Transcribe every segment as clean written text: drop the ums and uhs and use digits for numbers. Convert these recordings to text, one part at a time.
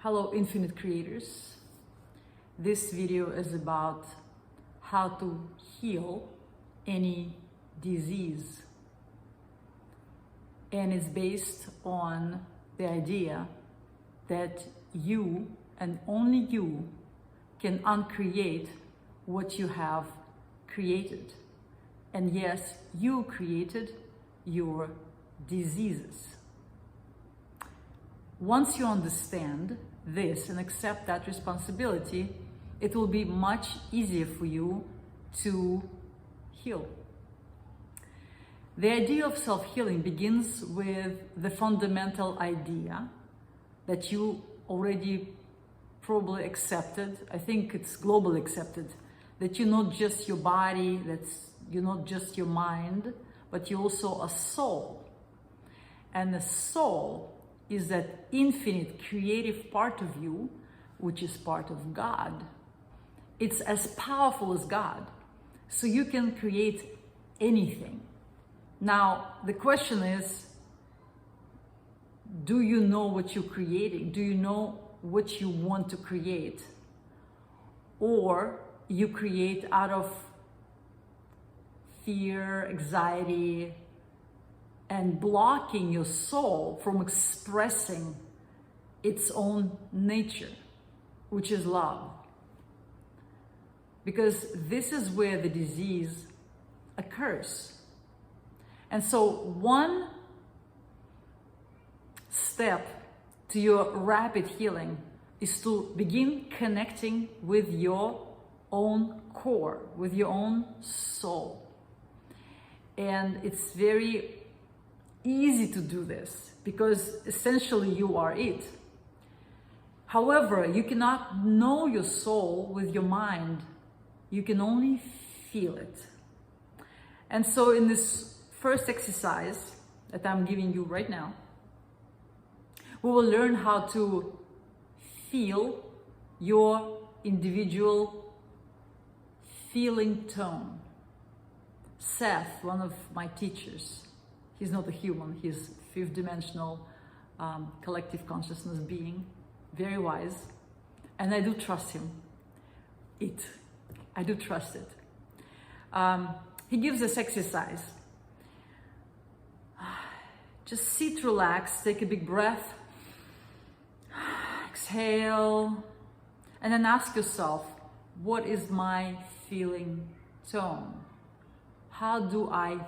Hello, infinite creators. This video is about how to heal any disease. And it's based on the idea that you and only you can uncreate what you have created. And yes, you created your diseases. Once you understand this and accept that responsibility, it will be much easier for you to heal. The idea of self-healing begins with the fundamental idea that you already probably accepted. I think it's globally accepted, that you're not just your body, you're not just your mind, but you're also a soul. And the soul is that infinite creative part of you, which is part of God. It's as powerful as God. So you can create anything. Now, the question is, do you know what you're creating? Do you know what you want to create? Or you create out of fear, anxiety, and blocking your soul from expressing its own nature, which is love. Because this is where the disease occurs. And so one step to your rapid healing is to begin connecting with your own core, with your own soul. And it's very easy to do this because essentially you are it. However, you cannot know your soul with your mind. You can only feel it. And so in this first exercise that I'm giving you right now, we will learn how to feel your individual feeling tone. Seth, one of my teachers, he's not a human, he's fifth dimensional collective consciousness being, very wise. And I do trust him. I do trust it. He gives us exercise. Just sit, relax, take a big breath, exhale, and then ask yourself, what is my feeling tone? How do I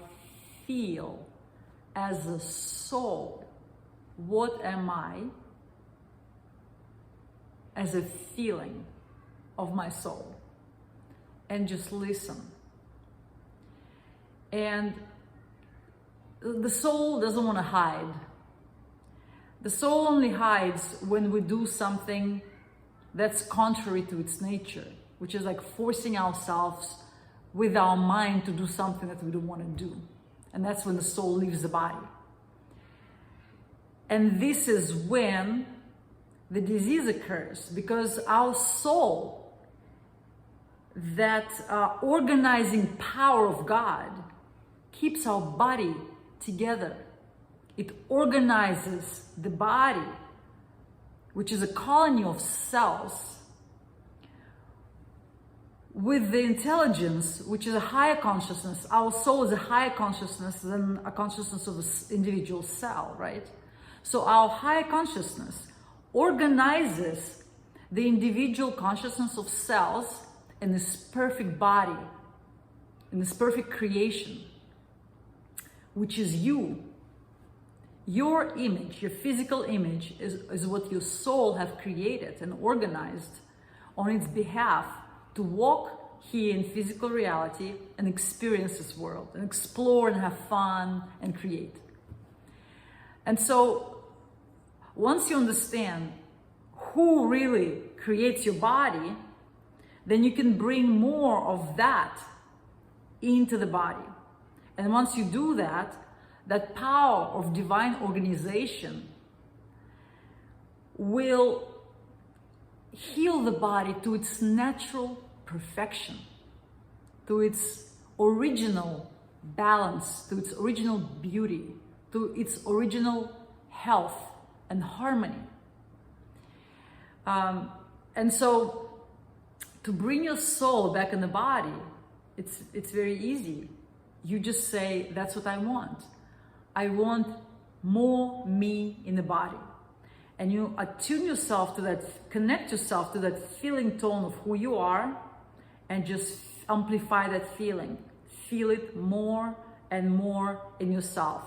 feel as a soul? What am I as a feeling of my soul? And just listen. And the soul doesn't want to hide. The soul only hides when we do something that's contrary to its nature, which is like forcing ourselves with our mind to do something that we don't want to do. And that's when the soul leaves the body. And this is when the disease occurs, because our soul, that organizing power of God, keeps our body together. It organizes the body, which is a colony of cells, with the intelligence, which is a higher consciousness. Our soul is a higher consciousness than a consciousness of an individual cell, right? So our higher consciousness organizes the individual consciousness of cells in this perfect body, in this perfect creation, which is you. Your image, your physical image, is what your soul have created and organized on its behalf to walk here in physical reality and experience this world and explore and have fun and create. And so once you understand who really creates your body, then you can bring more of that into the body. And once you do that, that power of divine organization will heal the body to its natural perfection, to its original balance, to its original beauty, to its original health and harmony. And so to bring your soul back in the body, it's very easy. You just say, that's what I want. I want more me in the body. And you attune yourself to that, connect yourself to that feeling tone of who you are, and just amplify that feeling. Feel it more and more in yourself.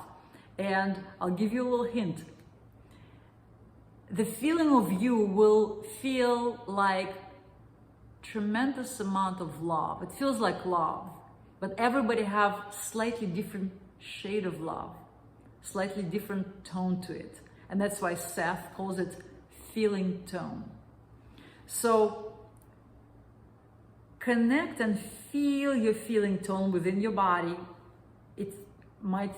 And I'll give you a little hint. The feeling of you will feel like tremendous amount of love. It feels like love, but everybody have slightly different shade of love, slightly different tone to it. And that's why Seth calls it feeling tone. So connect and feel your feeling tone within your body. It might,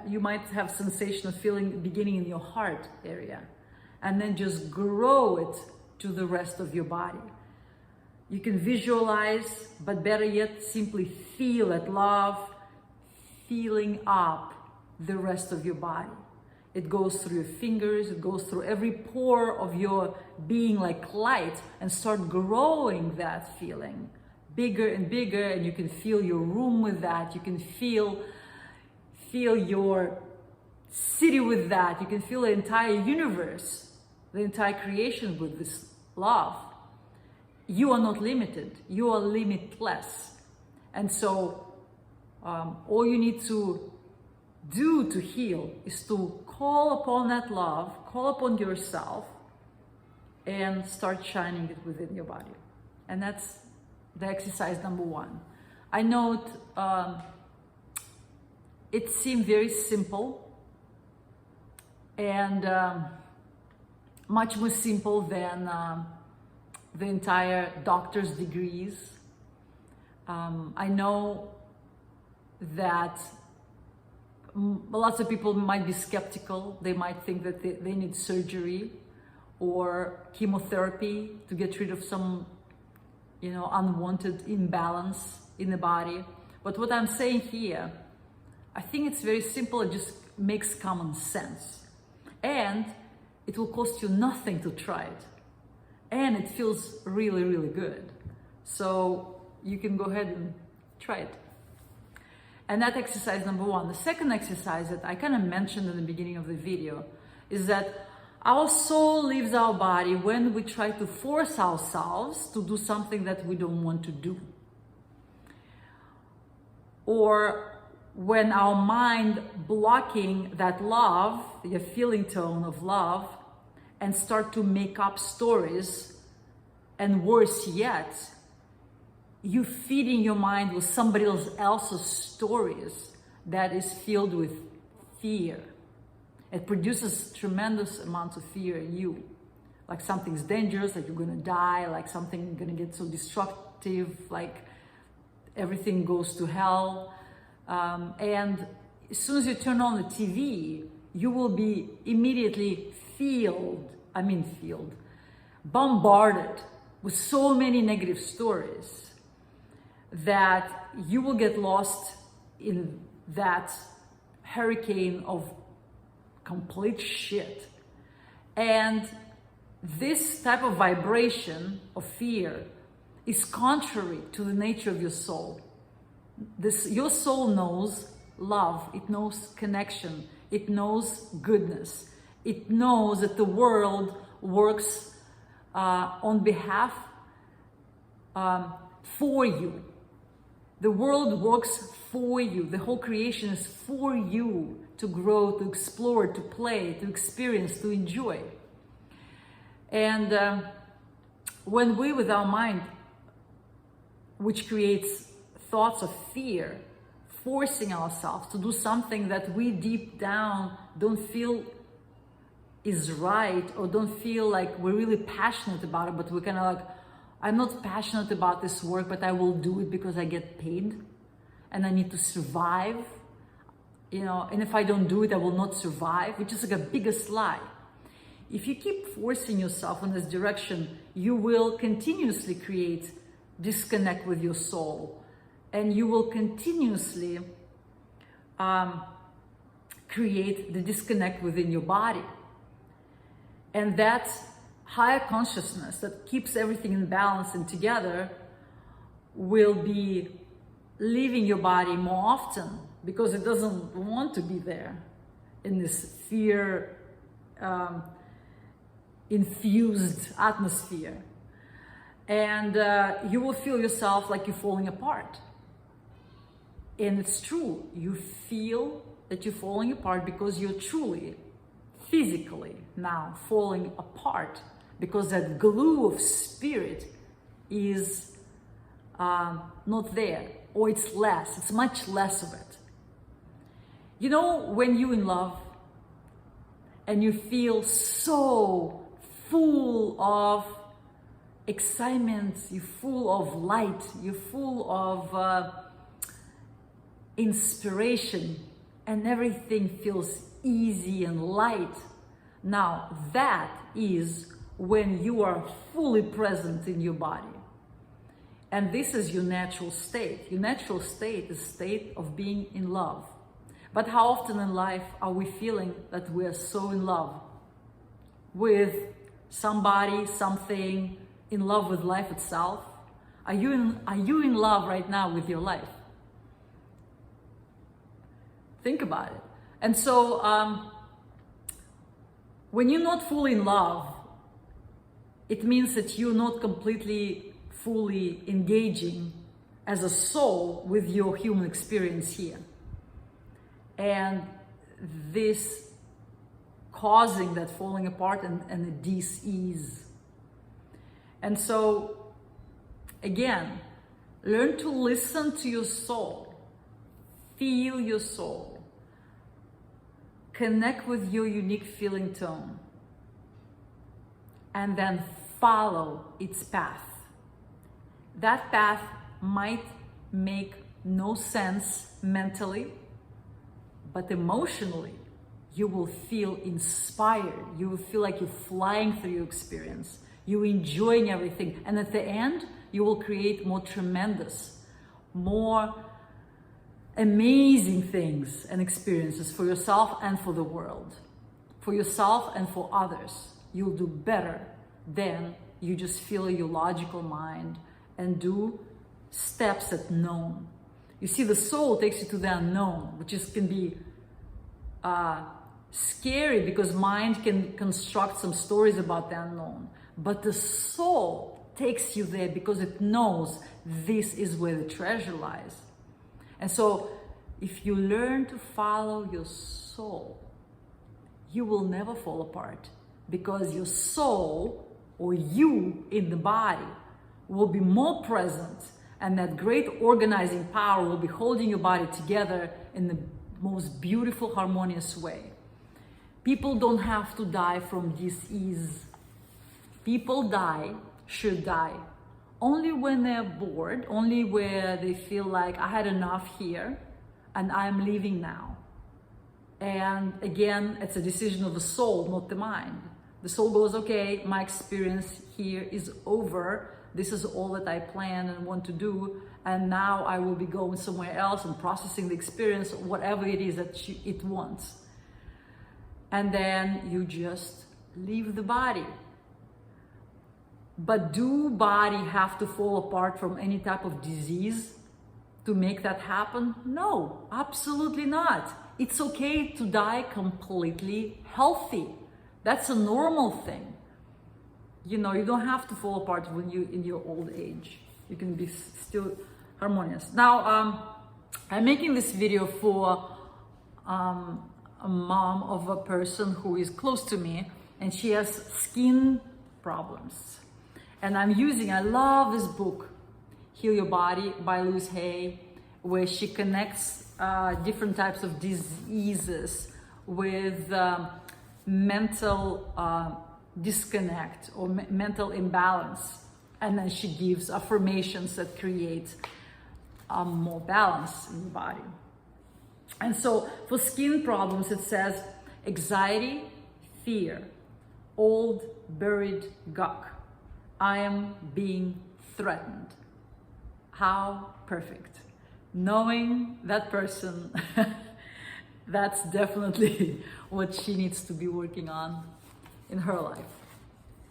you might have sensation of feeling beginning in your heart area, and then just grow it to the rest of your body. You can visualize, but better yet, simply feel that love feeling up the rest of your body. It goes through your fingers, it goes through every pore of your being like light, and start growing that feeling bigger and bigger. And you can fill your room with that. You can feel your city with that. You can feel the entire universe, the entire creation with this love. You are not limited. You are limitless. And so all you need to do to heal is to call upon that love, call upon yourself, and start shining it within your body. And that's the exercise number one. I know it seemed very simple and much more simple than the entire doctor's degrees. I know that lots of people might be skeptical. They might think that they need surgery or chemotherapy to get rid of some, unwanted imbalance in the body. But what I'm saying here, I think it's very simple. It just makes common sense. And it will cost you nothing to try it. And it feels really, really good. So you can go ahead and try it. And that exercise number one. The second exercise that I kind of mentioned in the beginning of the video is that our soul leaves our body when we try to force ourselves to do something that we don't want to do. Or when our mind blocking that love, the feeling tone of love, and start to make up stories, and worse yet, you feeding your mind with somebody else's stories that is filled with fear. It produces tremendous amounts of fear in you. Like something's dangerous, like you're gonna die, like something gonna get so destructive, like everything goes to hell. And as soon as you turn on the TV, you will be immediately bombarded with so many negative stories that you will get lost in that hurricane of complete shit. And this type of vibration of fear is contrary to the nature of your soul. Your soul knows love, it knows connection, it knows goodness, it knows that the world works on behalf for you. The world works for you. The whole creation is for you to grow, to explore, to play, to experience, to enjoy. And when we, with our mind, which creates thoughts of fear, forcing ourselves to do something that we deep down don't feel is right, or don't feel like we're really passionate about it, but we're kind of like, I'm not passionate about this work, but I will do it because I get paid and I need to survive, and if I don't do it, I will not survive, which is like a biggest lie. If you keep forcing yourself in this direction, you will continuously create disconnect with your soul, and you will continuously create the disconnect within your body. And that's higher consciousness that keeps everything in balance and together will be leaving your body more often because it doesn't want to be there in this fear infused atmosphere. And you will feel yourself like you're falling apart. And it's true, you feel that you're falling apart because you're truly, physically now falling apart, because that glue of spirit is not there, or it's less, it's much less of it. You know, when you're in love and you feel so full of excitement, you're full of light, you're full of inspiration, and everything feels easy and light. Now, that is when you are fully present in your body. And this is your natural state. Your natural state is a state of being in love. But how often in life are we feeling that we are so in love with somebody, something, in love with life itself? Are you in love right now with your life? Think about it. And so when you're not fully in love, it means that you're not completely, fully engaging as a soul with your human experience here. And this causing that falling apart and a dis-ease. And so, again, learn to listen to your soul. Feel your soul. Connect with your unique feeling tone. And then follow its path. That path might make no sense mentally, but emotionally, you will feel inspired. You will feel like you're flying through your experience. You're enjoying everything. And at the end, you will create more tremendous, more amazing things and experiences for yourself and for the world. For yourself and for others. You'll do better than you just feel your logical mind and do steps at known. You see, the soul takes you to the unknown, which can be scary because mind can construct some stories about the unknown. But the soul takes you there because it knows this is where the treasure lies. And so if you learn to follow your soul, you will never fall apart, because your soul, or you in the body, will be more present, and that great organizing power will be holding your body together in the most beautiful, harmonious way. People don't have to die from dis-ease. People should die only when they're bored, only where they feel like I had enough here and I'm leaving now. And again, it's a decision of the soul, not the mind. The soul goes, okay, my experience here is over. This is all that I plan and want to do. And now I will be going somewhere else and processing the experience, whatever it is that it wants. And then you just leave the body. But do body have to fall apart from any type of disease to make that happen? No, absolutely not. It's okay to die completely healthy. That's a normal thing. You know, you don't have to fall apart when you're in your old age. You can be still harmonious. Now, I'm making this video for a mom of a person who is close to me, and she has skin problems. And I love this book, Heal Your Body by Louise Hay, where she connects different types of diseases with mental disconnect or mental imbalance. And then she gives affirmations that create more balance in the body. And so for skin problems, it says anxiety, fear, old buried gunk. I am being threatened. How perfect. Knowing that person, that's definitely what she needs to be working on in her life.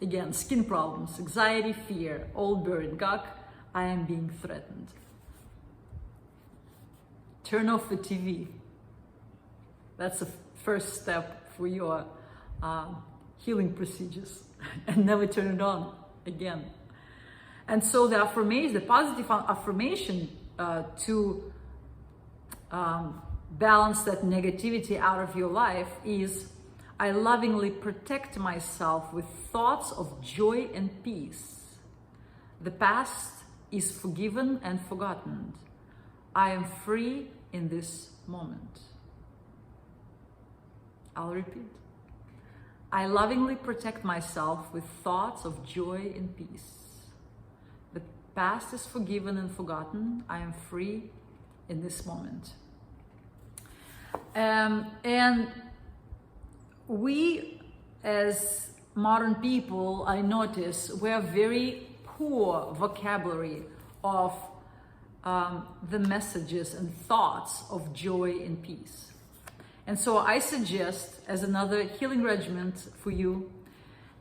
Again, skin problems, anxiety, fear, old bird, gawk, I am being threatened. Turn off the TV. That's the first step for your healing procedures. And never turn it on again. And so the affirmation, the positive affirmation to balance that negativity out of your life is, I lovingly protect myself with thoughts of joy and peace. The past is forgiven and forgotten. I am free in this moment. I'll repeat. I lovingly protect myself with thoughts of joy and peace. The past is forgiven and forgotten. I am free in this moment. And we, as modern people, I notice, we have very poor vocabulary of the messages and thoughts of joy and peace. And so I suggest, as another healing regimen for you,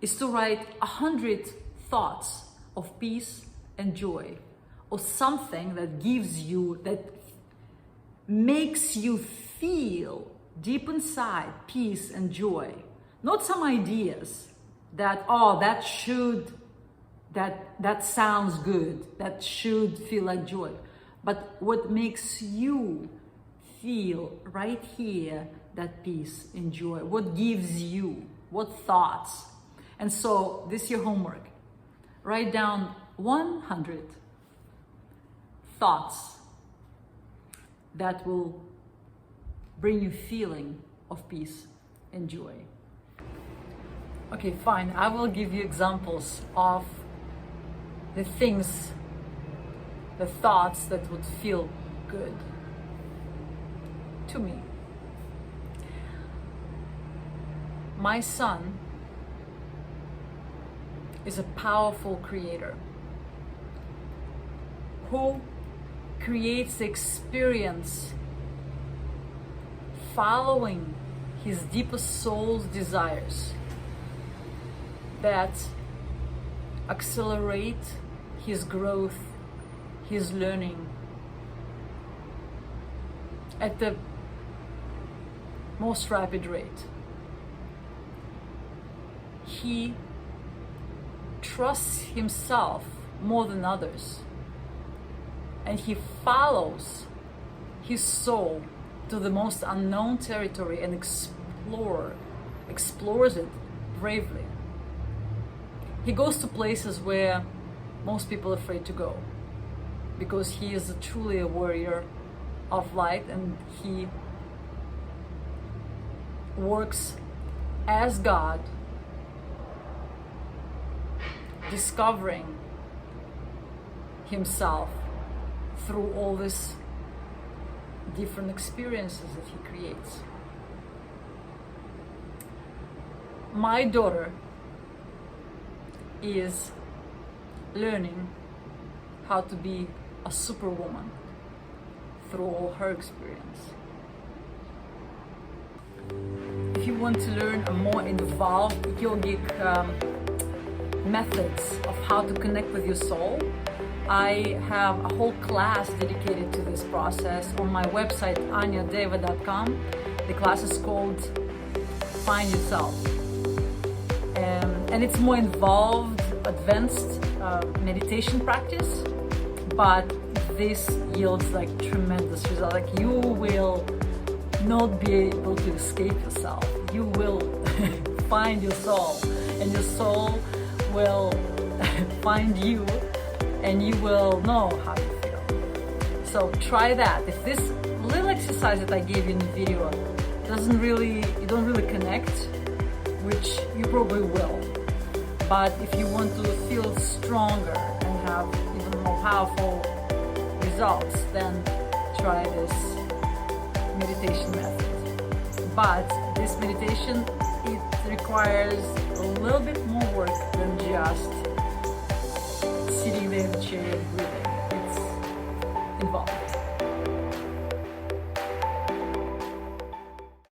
is to write 100 thoughts of peace and joy, or something that gives you, that makes you feel deep inside peace and joy. Not some ideas that, oh, that sounds good, that should feel like joy. But what makes you feel right here that peace and joy? What gives you? What thoughts? And so this is your homework. Write down 100 thoughts that will bring you feeling of peace and joy. Okay, fine. I will give you examples of the things, the thoughts that would feel good to me. My son is a powerful creator who creates the experience following his deepest soul's desires that accelerate his growth, his learning at the most rapid rate. He trusts himself more than others, and he follows his soul to the most unknown territory and explores it bravely. He goes to places where most people are afraid to go, because he is truly a warrior of light, and he works as God, discovering himself through all these different experiences that he creates. My daughter is learning how to be a superwoman through all her experience. If you want to learn a more involved yogic methods of how to connect with your soul, I have a whole class dedicated to this process on my website, anyadeva.com. The class is called Find Yourself. And it's more involved, advanced meditation practice, but this yields like tremendous results. Like, you will not be able to escape yourself. You will find your soul, and your soul will find you, and you will know how you feel. So try that. If this little exercise that I gave you in the video you don't really connect, which you probably will, but if you want to feel stronger and have even more powerful results, then try this meditation method. But this meditation, it requires a little bit more work than just sitting there in the chair and breathing. It's involved.